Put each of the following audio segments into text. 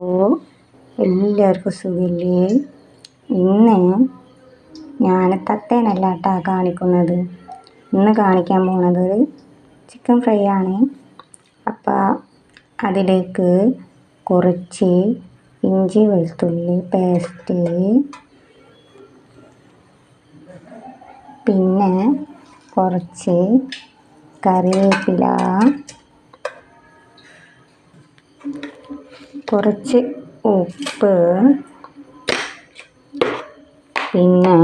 എല്ലാവർക്കും സുഖമില്ലേ? ഇന്ന് ഞാൻ തത്തേനല്ല കേട്ടോ കാണിക്കുന്നത്. ഇന്ന് കാണിക്കാൻ പോകുന്നത് ഒരു ചിക്കൻ ഫ്രൈ ആണ്. അപ്പോൾ അതിലേക്ക് കുറച്ച് ഇഞ്ചി വെളുത്തുള്ളി പേസ്റ്റ്, പിന്നെ കുറച്ച് കറിവേപ്പില, കുറച്ച് ഉപ്പ്, പിന്നെ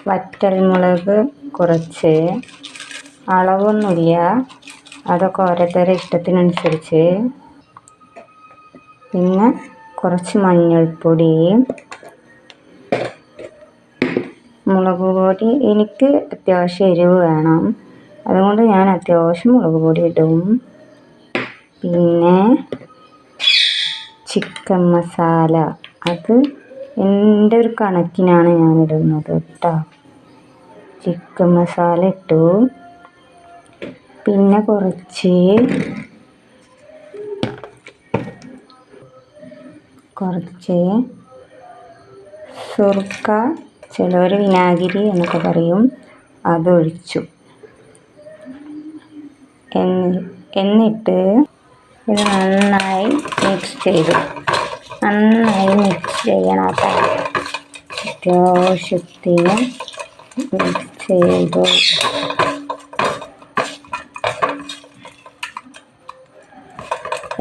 വറ്റൽമുളക് കുറച്ച്, അളവൊന്നുമില്ല, അതൊക്കെ ഓരോരുത്തരുടെ ഇഷ്ടത്തിനനുസരിച്ച്, പിന്നെ കുറച്ച് മഞ്ഞൾപ്പൊടി, മുളക് പൊടി. എനിക്ക് അത്യാവശ്യം എരിവ് വേണം, അതുകൊണ്ട് ഞാൻ അത്യാവശ്യം മുളക് പൊടി ഇടും. പിന്നെ ചിക്കൻ മസാല, അത് എൻ്റെ ഒരു കണക്കിനാണ് ഞാൻ ഇടുന്നത് കേട്ടോ. ചിക്കൻ മസാല ഇട്ടു. പിന്നെ കുറച്ച് സുർക്ക, ചിലവർ വിനാഗിരി എന്നൊക്കെ പറയും, അതൊഴിച്ചു. എന്നിട്ട് ഇത് നന്നായി മിക്സ് ചെയ്തു. നന്നായി മിക്സ് ചെയ്യണം കേട്ടോ. അത്യാവശ്യത്തിന് മിക്സ് ചെയ്തു.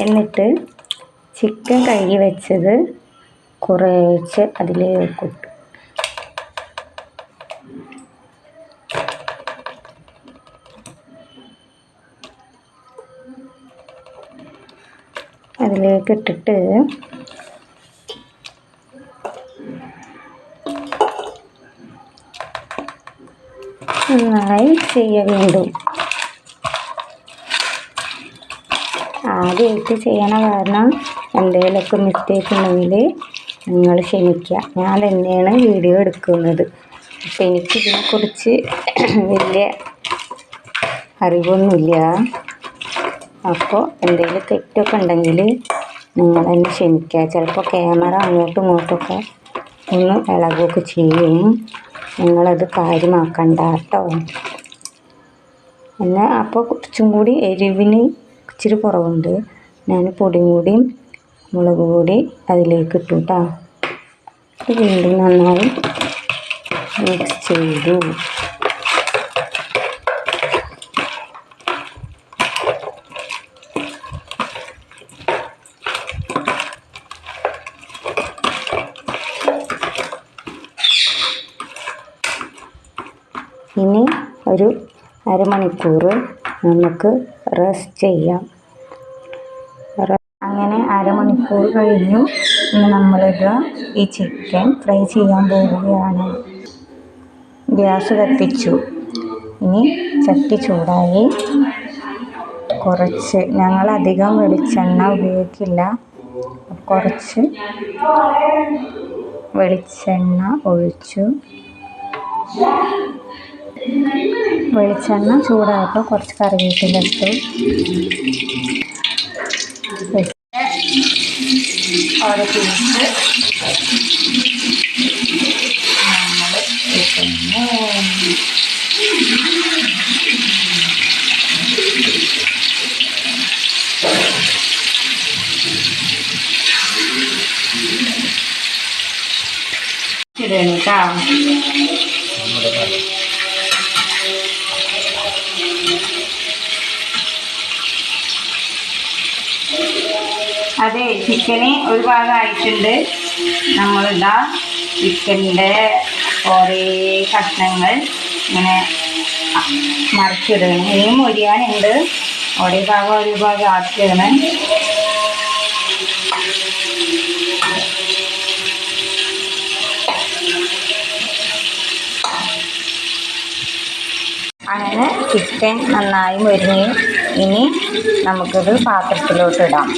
എന്നിട്ട് ചിക്കൻ കഴുകി വെച്ചത് കുറേശ്ശെ അതിലേക്ക് ഇട്ടു. അതിലേക്ക് ഇട്ടിട്ട് നന്നായി ചെയ്യുക. വീണ്ടും ആദ്യമായിട്ട് ചെയ്യണ കാരണം എന്തെങ്കിലുമൊക്കെ മിസ്റ്റേക്ക് ഉണ്ടെങ്കിൽ നിങ്ങൾ ക്ഷമിക്കുക. ഞാൻ തന്നെയാണ് വീഡിയോ എടുക്കുന്നത്. അപ്പം എനിക്കിതിനെക്കുറിച്ച് വലിയ അറിവൊന്നുമില്ല. അപ്പോൾ എന്തെങ്കിലും തെറ്റൊക്കെ ഉണ്ടെങ്കിൽ നിങ്ങൾ തന്നെ ക്ഷമിക്കുക. ചിലപ്പോൾ ക്യാമറ അങ്ങോട്ടും ഇങ്ങോട്ടൊക്കെ ഒന്ന് ഇളകുകയൊക്കെ ചെയ്യും. നിങ്ങളത് കാര്യമാക്കണ്ട കേട്ടോ. എന്നാൽ അപ്പോൾ കുറച്ചും കൂടി എരിവിന് ഇച്ചിരി കുറവുണ്ട്. ഞാൻ പൊടിയും കൂടി മുളക് പൊടി അതിലേക്ക് ഇട്ടു കേട്ടോ. വീണ്ടും നന്നായി മിക്സ് ചെയ്തു. ഇനി ഒരു അരമണിക്കൂർ നമുക്ക് റെസ്റ്റ് ചെയ്യാം. അങ്ങനെ അരമണിക്കൂർ കഴിഞ്ഞു. ഇനി നമ്മളിത് ഈ ചിക്കൻ ഫ്രൈ ചെയ്യാൻ പോവുകയാണ്. ഗ്യാസ് കത്തിച്ചു. ഇനി ചട്ടി ചൂടായി. കുറച്ച്, ഞങ്ങളധികം വെളിച്ചെണ്ണ ഉപയോഗിക്കില്ല, കുറച്ച് വെളിച്ചെണ്ണ ഒഴിച്ചു. വെളിച്ചെണ്ണ ചൂടായപ്പോൾ കുറച്ച് കറിവേപ്പില ഇട്ടു. ഓരോ പീസ് നമ്മൾ ഇടുന്നു. ഇടണം കേട്ടോ. അതെ, ചിക്കന് ഒരു ഭാഗമായിട്ടുണ്ട്. നമ്മളിതാ ചിക്കൻ്റെ കുറേ കഷ്ണങ്ങൾ ഇങ്ങനെ മറിച്ചിടണം. ഇനിയും മൊരിയാനുണ്ട്. ഒരു ഭാഗം ആക്കിയിടണം. അങ്ങനെ ചിക്കൻ നന്നായി മൊരിഞ്ഞ് ഇനി നമുക്കിത് പാത്രത്തിലോട്ട് ഇടാം.